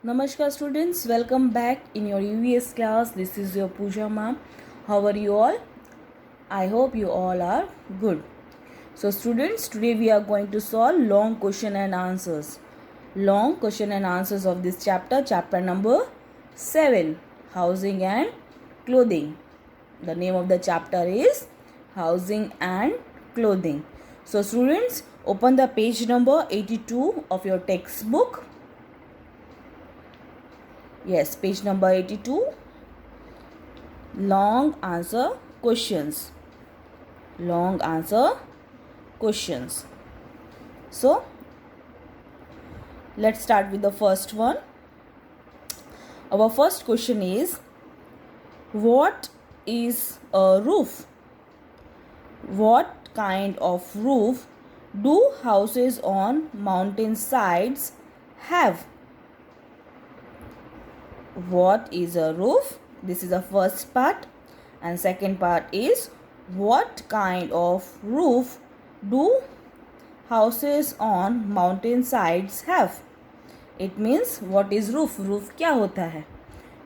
Namaskar students, welcome back in your UVS class. This is your Pooja ma'am. How are you all? I hope you all are good. So students, today we are going to solve long question and answers. Long question and answers of this chapter, chapter number 7, Housing and Clothing. The name of the chapter is Housing and Clothing. So students, open the page number 82 of your textbook. Yes, page number 82. Long answer questions. Long answer questions. So, let's start with the first one. Our first question is, what is a roof? What kind of roof do houses on mountain sides have? What is a roof? This is the first part, and second part is, what kind of roof do houses on mountain sides have? It means what is roof? Roof क्या होता है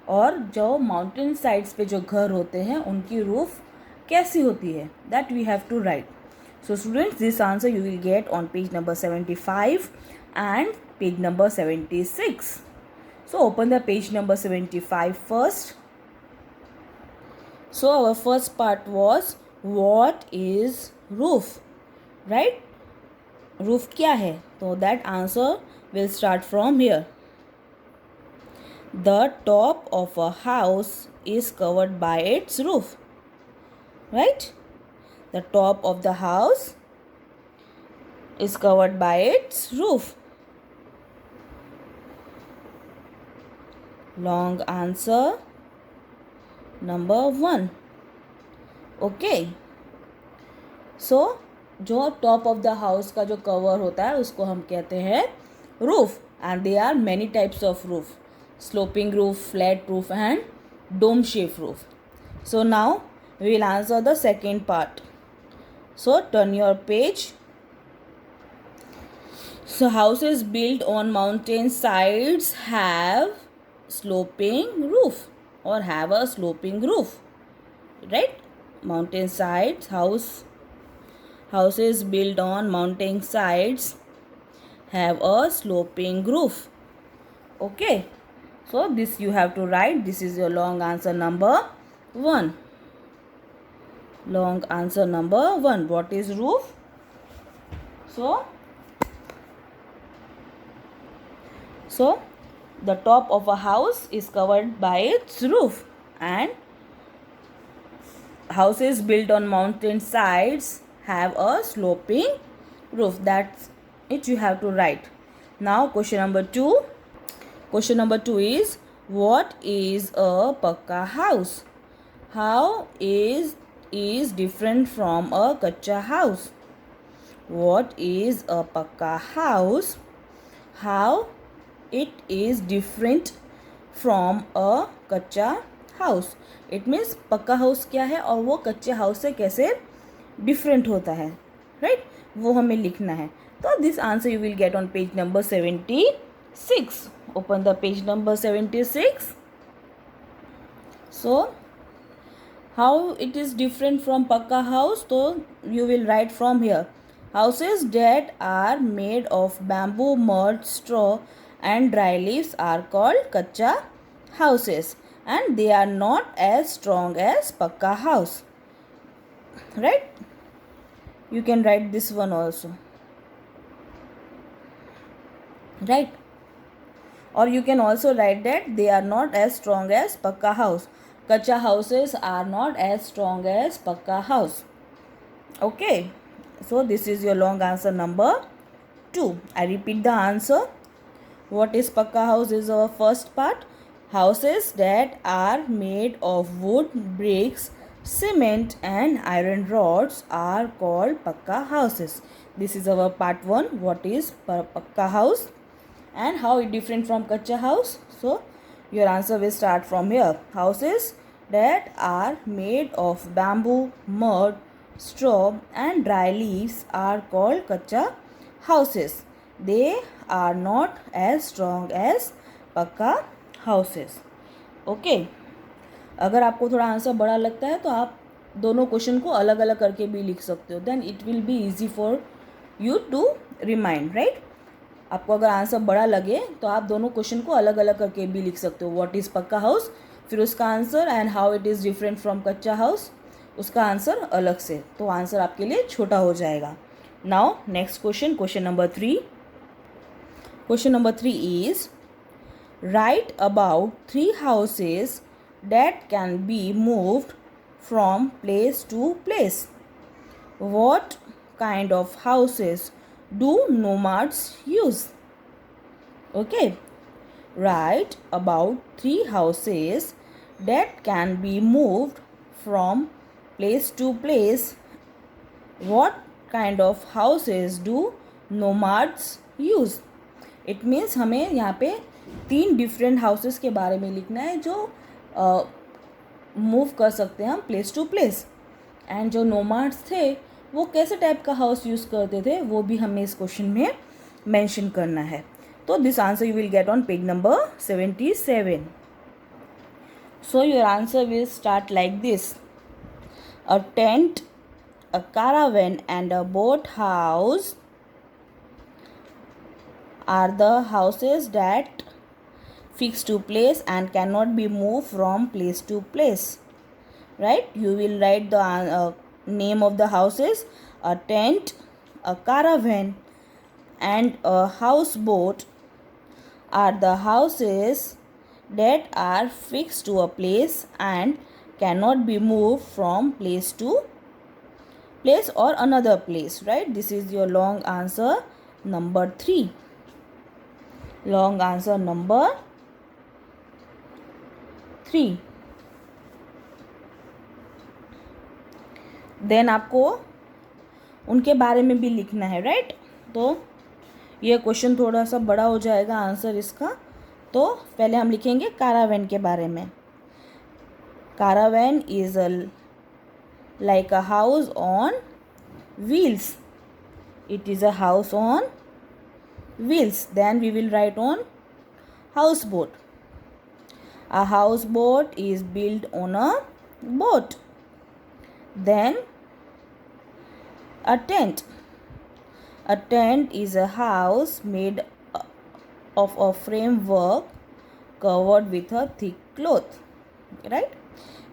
और जो mountain sides पे जो घर होते हैं उनकी रूफ कैसी होती है, that we have to write. So students, this answer you will get on page number 75 and page number 76. So open the page number 75 first. So our first part was, what is roof? Right? Roof क्या है? So that answer will start from here. The top of a house is covered by its roof. Right? The top of the house is covered by its roof. Long answer number 1. Okay. So जो top of the house का जो cover होता है उसको हम कहते हैं roof, and they are many types of roof, sloping roof, flat roof and dome shape roof. So now we will answer the second part. So turn your page. So houses built on mountain sides have sloping roof or have a sloping roof, right? Mountain sides, houses built on mountain sides have a sloping roof. Okay, so this you have to write. This is your long answer number 1. Long answer number 1. What is roof? So the top of a house is covered by its roof, and houses built on mountain sides have a sloping roof. That's it, you have to write. Now question number 2. Question number 2 is, what is a pakka house? How is different from a kacha house? What is a pakka house? How it is different from a कच्चा house. It means पक्का house क्या है और वो कच्चे house से कैसे different होता है, राइट? वो हमें लिखना है. तो this answer you will get on page number 76. Open the page number 76. So how it is different from पक्का हाउस, तो you will write from here. Houses that are made of bamboo, mud, straw and dry leaves are called kacha houses, and they are not as strong as pakka house. Right? You can write this one also. Right? Or you can also write that they are not as strong as pakka house. Kacha houses are not as strong as pakka house. Okay. So this is your long answer number 2. I repeat the answer. What is pakka house is our first part. Houses that are made of wood, bricks, cement and iron rods are called pakka houses. This is our part 1. What is pakka house and how it different from kacha house? So your answer will start from here. Houses that are made of bamboo, mud, straw and dry leaves are called kacha houses. They are not as strong as पक्का houses. Okay, अगर आपको थोड़ा answer बड़ा लगता है तो आप दोनों क्वेश्चन को अलग अलग करके भी लिख सकते हो. Then it will be easy for you to remind, right. आपको अगर आंसर बड़ा लगे तो आप दोनों क्वेश्चन को अलग अलग करके भी लिख सकते हो. व्हाट इज़ पक्का हाउस, फिर उसका answer, and how it is different from कच्चा हाउस, उसका आंसर अलग से. तो आंसर आपके लिए छोटा हो जाएगा. Now next question, question number 3. Question number 3 is right about 3 houses that can be moved from place to place. What kind of houses do nomads use? Okay, write about 3 houses that can be moved from place to place. What kind of houses do nomads use? It means हमें यहाँ पे 3 different houses के बारे में लिखना है जो move कर सकते हैं हम प्लेस टू प्लेस. एंड जो नोमाड्स थे वो कैसे टाइप का हाउस यूज़ करते थे वो भी हमें इस क्वेश्चन में मेंशन करना है. तो this answer you will get on page number 77. So your answer will start like this. A tent, a caravan and a boat house are the houses that fixed to place and cannot be moved from place to place, right? You will write the name of the houses: a tent, a caravan and a houseboat are the houses that are fixed to a place and cannot be moved from place to place or another place, right? This is your long answer number 3. Long answer number 3. Then आपको उनके बारे में भी लिखना है, right. तो ये question थोड़ा सा बड़ा हो जाएगा आंसर इसका. तो पहले हम लिखेंगे कारावैन के बारे में. कारावैन is like a house on wheels. It is a house on wheels. Then we will write on houseboat. A houseboat is built on a boat. Then a tent. A tent is a house made of a framework covered with a thick cloth, right?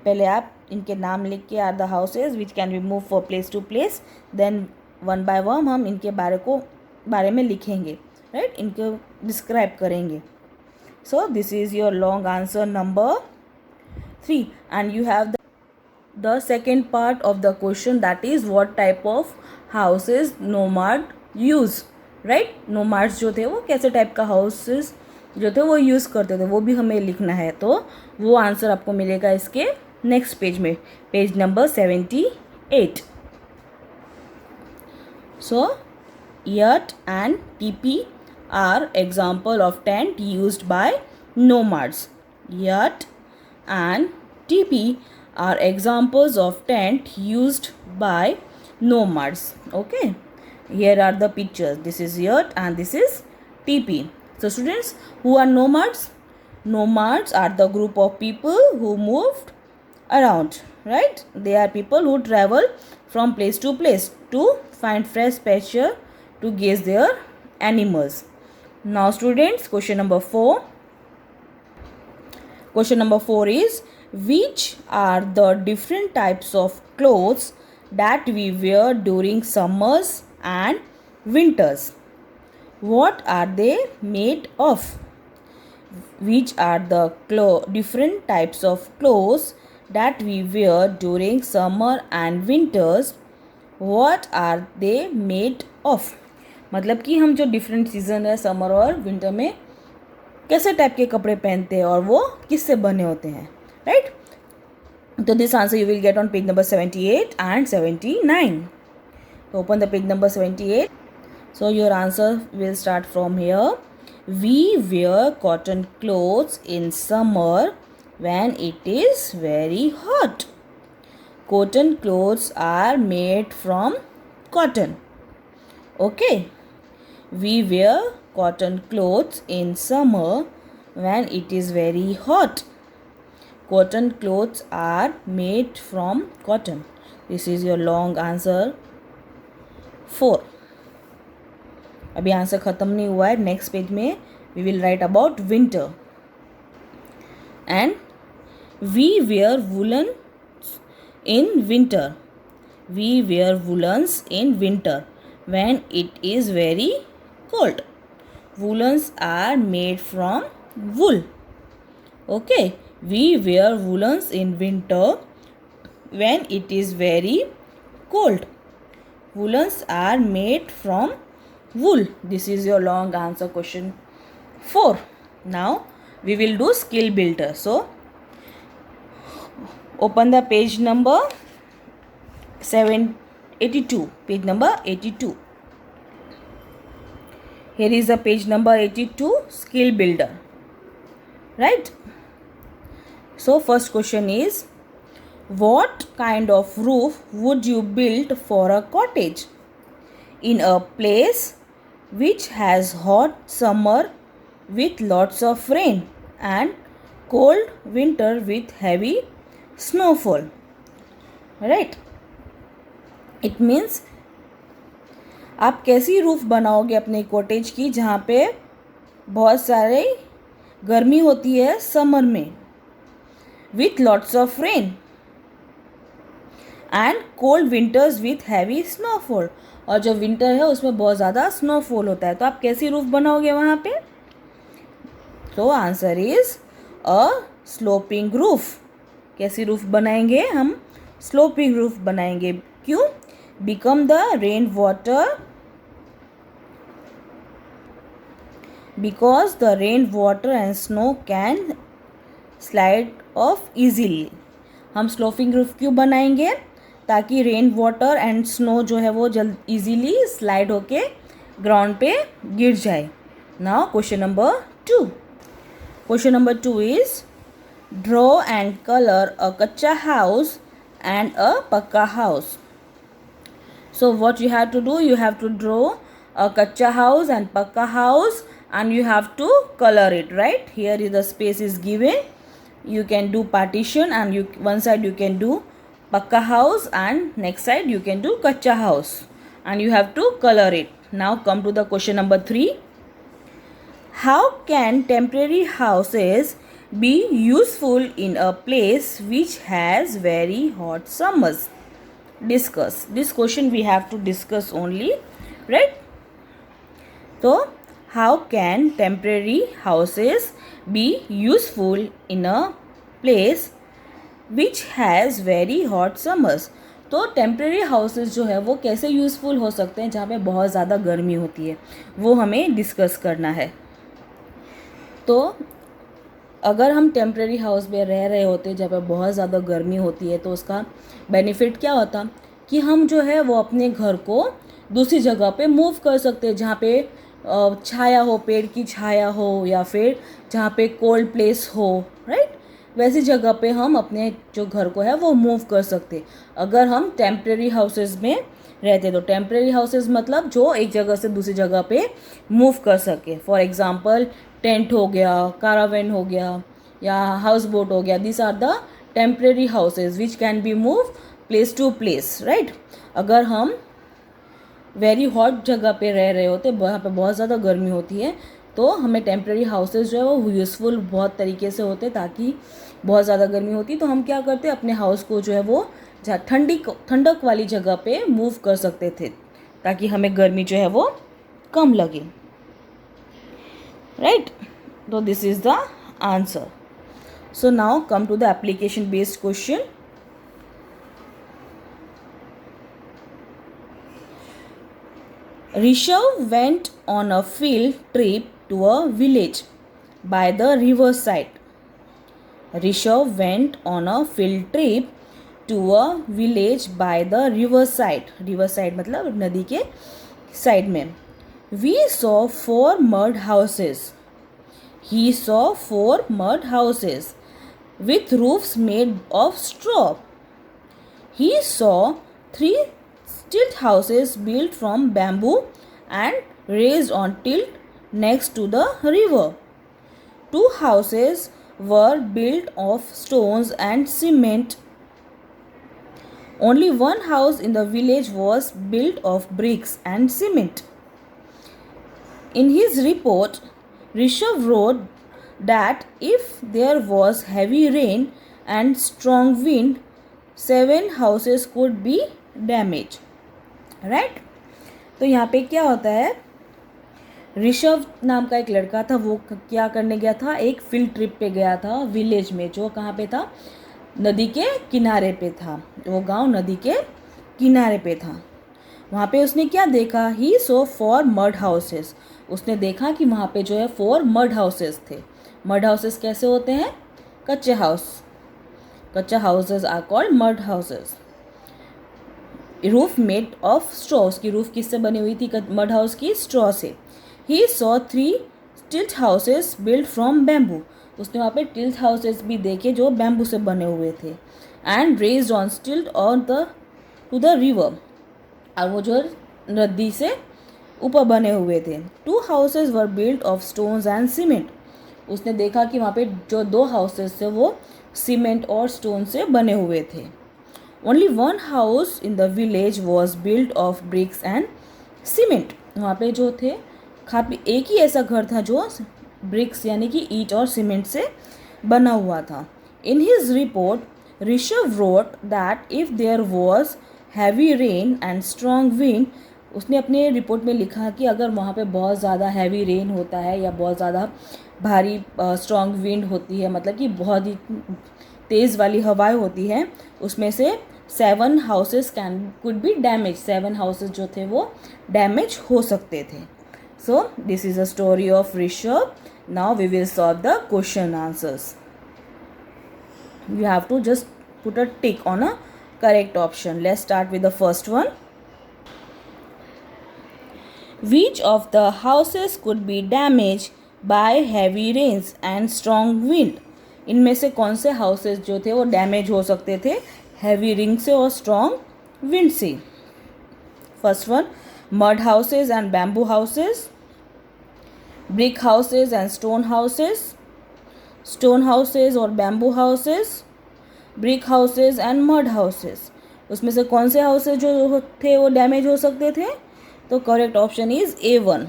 पहले आप इनके नाम लिख के are the houses which can be move for place to place. Then one by one हम इनके बारे में लिखेंगे, राइट. इनको डिस्क्राइब करेंगे. So this is your long answer number 3. And you have the second part of the question, that is what type of houses nomad use, right? nomads जो थे वो कैसे टाइप का हाउसेस जो थे वो यूज़ करते थे वो भी हमें लिखना है. तो वो आंसर आपको मिलेगा इसके नेक्स्ट पेज में, page number 78. So yurt and teepee are example of tent used by nomads. Yurt and teepee are examples of tent used by nomads. Okay, here are the pictures. This is yurt and this is teepee. So students, who are nomads? Nomads are the group of people who moved around, right? They are people who travel from place to place to find fresh pasture to graze their animals. Now students, question number 4. Question number 4 is, which are the different types of clothes that we wear during summers and winters? What are they made of? Which are the different types of clothes that we wear during summer and winters? What are they made of? मतलब कि हम जो different season है summer और winter में कैसे type के कपड़े पहनते हैं और वो किससे बने होते हैं, राइट. तो this answer you will get on page number 78 and 79. तो open the page number 78. So your answer will start from here. We wear cotton clothes in summer when it is very hot. Cotton clothes are made from cotton. Okay. We wear cotton clothes in summer when it is very hot. Cotton clothes are made from cotton. This is your long answer 4. अभी answer ख़त्म नहीं हुआ है. Next page में we will write about winter. And we wear woollen in winter. We wear woolens in winter when it is very cold. Woolens are made from wool. Okay, we wear woolens in winter when it is very cold. Woolens are made from wool. This is your long answer question 4. Now we will do skill builder. So open the page number 82. Page number 82. Here is the page number 82, skill builder. Right? So first question is, what kind of roof would you build for a cottage in a place which has hot summer with lots of rain and cold winter with heavy snowfall? Right? It means आप कैसी roof बनाओगे अपने cottage की जहाँ पे बहुत सारे गर्मी होती है समर में, with lots of rain and cold winters with heavy snowfall, और जो विंटर है उसमें बहुत ज़्यादा स्नोफॉल होता है. तो आप कैसी रूफ बनाओगे वहाँ पे? तो answer is a sloping roof. कैसी रूफ बनाएंगे हम? स्लोपिंग रूफ बनाएंगे. क्यों? Become the rain water, because the rain water and snow can slide of easily. हम स्लोपिंग रूफ क्यों बनाएंगे? ताकि रेन वाटर एंड स्नो जो है वो जल्द ईजीली स्लाइड होके ग्राउंड पे गिर जाए. Now question number 2. Question number 2 is, draw and color a kacha house and a pakka house. So what you have to do, you have to draw a kacha house and pakka house and you have to color it. Right, here is the space is given. You can do partition and you one side you can do pakka house and next side you can do kacha house and you have to color it. Now come to the question number 3. How can temporary houses be useful in a place which has very hot summers? Discuss. This question we have to discuss only, right? So how can temporary houses be useful in a place which has very hot summers? तो temporary houses जो है वो कैसे useful हो सकते हैं जहाँ पे बहुत ज़्यादा गर्मी होती है, वो हमें डिस्कस करना है. तो अगर हम टेम्प्रेरी हाउस में रह रहे होते जहाँ पे बहुत ज़्यादा गर्मी होती है, तो उसका बेनिफिट क्या होता कि हम जो है वो अपने घर को दूसरी जगह पे मूव कर सकते हैं जहाँ पे छाया हो, पेड़ की छाया हो, या फिर जहाँ पे कोल्ड प्लेस हो. राइट, वैसी जगह पे हम अपने जो घर को है वो मूव कर सकते अगर हम टेम्प्रेरी हाउसेस में रहते. तो टेम्प्रेरी हाउसेस मतलब जो एक जगह से दूसरी जगह पे मूव कर सके. फॉर एग्जांपल टेंट हो गया, कारावेन हो गया, या हाउस बोट हो गया. This are the temporary houses which can be move place to place. Right, अगर हम वेरी हॉट जगह पे रह रहे होते, वहाँ पे बहुत ज़्यादा गर्मी होती है, तो हमें टेम्प्रेरी हाउसेज जो है वो यूज़फुल बहुत तरीके से होते. ताकि बहुत ज़्यादा गर्मी होती तो हम क्या करते, अपने हाउस को जो है वो जहाँ ठंडक वाली जगह पे मूव कर सकते थे ताकि हमें गर्मी जो है वो कम लगे. Right, so this is the answer. So now come to the application based question. Rishabh went on a field trip to a village by the riverside. Rishabh went on a field trip to a village by the riverside. Riverside मतलब नदी के side में. We saw 4 mud houses. He saw 4 mud houses with roofs made of straw. He saw 3 stilt houses built from bamboo and raised on tilt next to the river. Two houses were built of stones and cement. Only one house in the village was built of bricks and cement. In his report, Rishabh wrote that if there was heavy rain and strong wind, 7 houses could be damaged. Right? तो यहाँ पे क्या होता है, ऋषभ नाम का एक लड़का था, वो क्या करने गया था, एक फील्ड ट्रिप पे गया था विलेज में, जो कहाँ पे था, नदी के किनारे पे था। वो गांव नदी के किनारे पे था। वहाँ पे उसने क्या देखा, ही सो 4 मड हाउसेस। उसने देखा कि वहाँ पे जो है 4 मड हाउसेस थे। मड हाउसेस कैसे होते हैं, कच्चे हाउस। कच्चा houses are called mud houses. Roof made of straw, उसकी रूफ किससे बनी हुई थी मड हाउस की, स्ट्रॉ से। He saw 3 tilt houses build from bamboo. उसने वहाँ पे टिल्ट हाउसेस भी देखे जो बैम्बू से बने हुए थे। एंड रेज्ड ऑन स्टिल्ट on the two the river, और वो जो नदी से ऊपर बने हुए थे। 2 houses were built of stones and cement. उसने देखा कि वहाँ पे जो 2 हाउसेस थे वो सीमेंट और स्टोन से बने हुए थे। Only 1 house in the village was built of BRICS and cement. वहाँ पे जो थे काफ़ी एक ही ऐसा घर था जो ब्रिक्स यानी कि ईंट और सीमेंट से बना हुआ था। In his report Rishabh wrote that if there was heavy rain and strong wind, उसने अपने रिपोर्ट में लिखा कि अगर वहाँ पे बहुत ज़्यादा हैवी रेन होता है या बहुत ज़्यादा भारी स्ट्रॉन्ग विंड होती है, मतलब कि बहुत ही तेज़ वाली हवाएं होती हैं, उसमें से 7 houses could be damage. 7 houses जो थे वो डैमेज हो सकते थे। So this is a story of Rishabh. Now we will solve the question answers. You have to just put a tick on a correct option. Let's start with the first one. Which of the houses could be damaged by heavy rains and strong wind? इनमें से कौन से houses जो थे वो damage हो सकते थे हैवी रेन से और स्ट्रॉन्ग विंड से? First one, mud houses and bamboo houses, brick houses and stone houses, stone houses और bamboo houses, brick houses and mud houses. उसमें से कौन से हाउसेस जो थे वो डैमेज हो सकते थे? तो correct option is A1,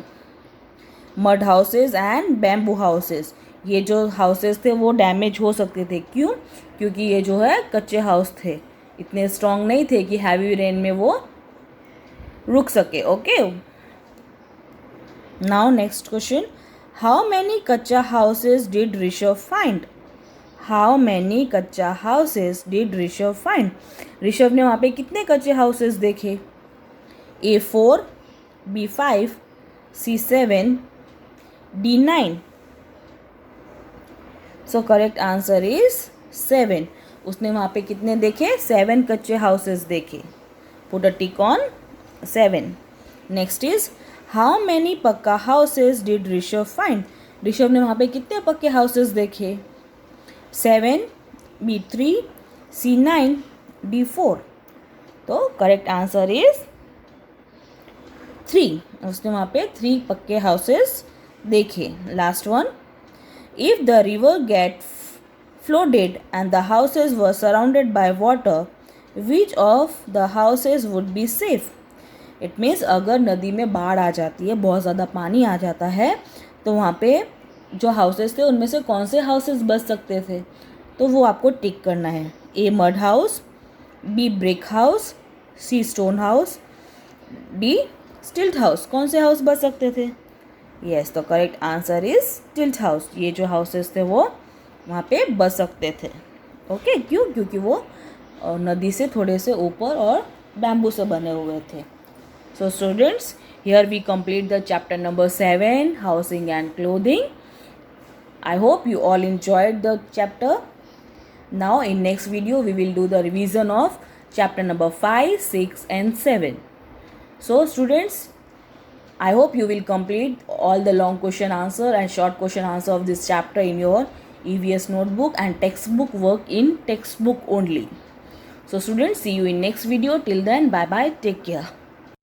mud houses and bamboo houses. ये जो हाउसेस थे वो डैमेज हो सकते थे। क्यों? क्योंकि ये जो है कच्चे हाउस थे, इतने स्ट्रॉन्ग नहीं थे कि हैवी रेन में वो रुक सके. Okay, now next question. How many kachcha houses did Rishabh find? How many kachcha houses did Rishabh find? Rishabh ने वहाँ पे कितने कच्चे हाउसेस देखे? A4, B5, C7, D9. So correct answer is 7. उसने वहाँ पे कितने देखे? 7 कच्चे हाउसेस देखे. Put a tick on 7. Next is how many pakka houses did Rishabh find? Rishabh ने वहाँ पे कितने पक्के हाउसेस देखे? 7, B3, C9, D4. तो करेक्ट आंसर इज 3. उसने वहाँ पे 3 पक्के हाउसेस देखे. Last one, if the river get flooded and the houses were surrounded by water, which of the houses would be safe? It means अगर नदी में बाढ़ आ जाती है, बहुत ज़्यादा पानी आ जाता है, तो वहाँ पे जो हाउसेस थे उनमें से कौन से हाउसेस बच सकते थे? तो वो आपको टिक करना है. A mud house, B brick house, C stone house, D स्टिल्ट हाउस. कौन से हाउस बच सकते थे? यस, तो करेक्ट आंसर इज स्टिल्ट हाउस. ये जो हाउसेस थे वो वहाँ पे बच सकते थे. ओके, क्यों? क्योंकि वो नदी से थोड़े से ऊपर और बैम्बू से बने हुए थे. So students, here we complete the chapter number 7, housing and clothing. I hope you all enjoyed the chapter. Now in next video we will do the revision of chapter number 5, 6 and 7. So students, I hope you will complete all the long question answer and short question answer of this chapter in your EVS notebook and textbook work in textbook only. So students, see you in next video. Till then, bye bye, take care.